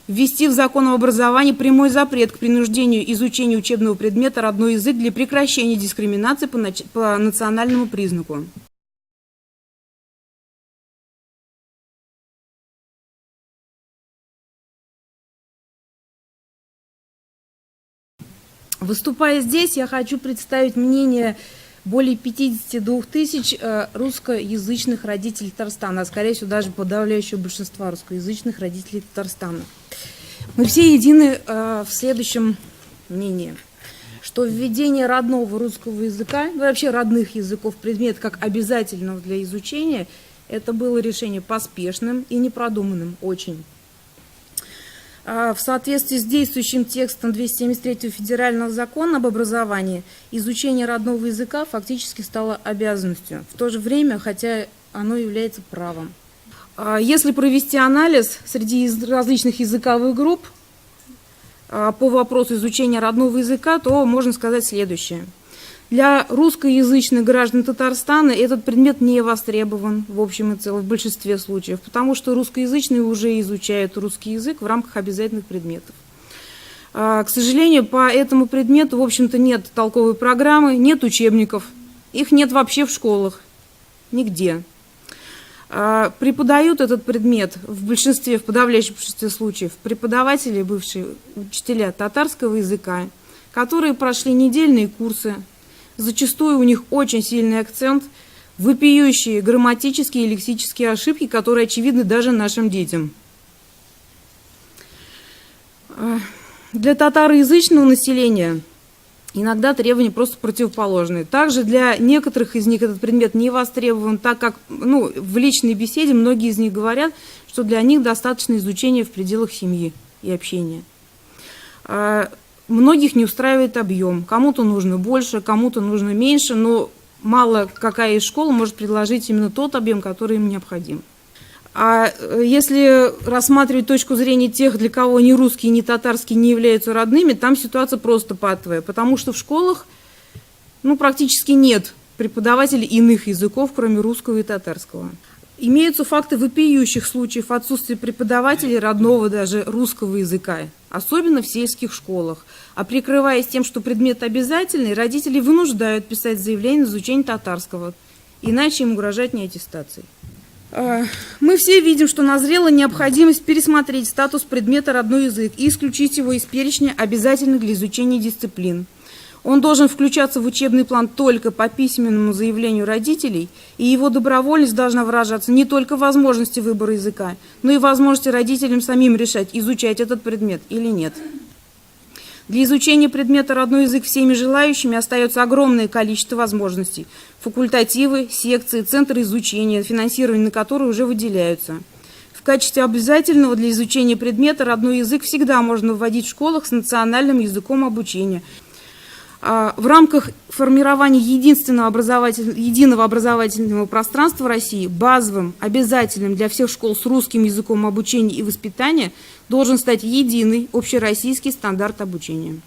ввести в закон об образовании прямой запрет к принуждению изучения учебного предмета «Родной язык» для прекращения дискриминации по национальному признаку. Выступая здесь, я хочу представить мнение более 52 тысяч русскоязычных родителей Татарстана, а скорее всего даже подавляющего большинства русскоязычных родителей Татарстана. Мы все едины в следующем мнении, что введение родного русского языка, вообще родных языков, предмет как обязательного для изучения, это было решение поспешным и непродуманным очень. В соответствии с действующим текстом 273 Федерального закона об образовании, изучение родного языка фактически стало обязанностью, в то же время, хотя оно является правом. Если провести анализ среди различных языковых групп по вопросу изучения родного языка, то можно сказать следующее. Для русскоязычных граждан Татарстана этот предмет не востребован в общем и целом в большинстве случаев, потому что русскоязычные уже изучают русский язык в рамках обязательных предметов. К сожалению, по этому предмету, в общем-то, нет толковой программы, нет учебников, их нет вообще в школах, нигде. Преподают этот предмет в большинстве, в подавляющем большинстве случаев преподаватели, бывшие учителя татарского языка, которые прошли недельные курсы. Зачастую у них очень сильный акцент, вопиющие грамматические и лексические ошибки, которые очевидны даже нашим детям. Для татароязычного населения иногда требования просто противоположные. Также для некоторых из них этот предмет не востребован, так как в личной беседе многие из них говорят, что для них достаточно изучения в пределах семьи и общения. Многих не устраивает объем, кому-то нужно больше, кому-то нужно меньше, но мало какая из школ может предложить именно тот объем, который им необходим. А если рассматривать точку зрения тех, для кого ни русский, ни татарский не являются родными, там ситуация просто патовая, потому что в школах практически нет преподавателей иных языков, кроме русского и татарского. Имеются факты вопиющих случаев отсутствия преподавателей родного даже русского языка, особенно в сельских школах. А прикрываясь тем, что предмет обязательный, родители вынуждают писать заявление на изучение татарского, иначе им угрожает неаттестацией. Мы все видим, что назрела необходимость пересмотреть статус предмета «Родной язык» и исключить его из перечня обязательных для изучения дисциплин. Он должен включаться в учебный план только по письменному заявлению родителей, и его добровольность должна выражаться не только в возможности выбора языка, но и в возможности родителям самим решать, изучать этот предмет или нет. Для изучения предмета «Родной язык» всеми желающими остается огромное количество возможностей. Факультативы, секции, центры изучения, финансирование на которые уже выделяются. В качестве обязательного для изучения предмета «Родной язык» всегда можно вводить в школах с национальным языком обучения. В рамках формирования единого образовательного пространства России базовым, обязательным для всех школ с русским языком обучения и воспитания должен стать единый общероссийский стандарт обучения.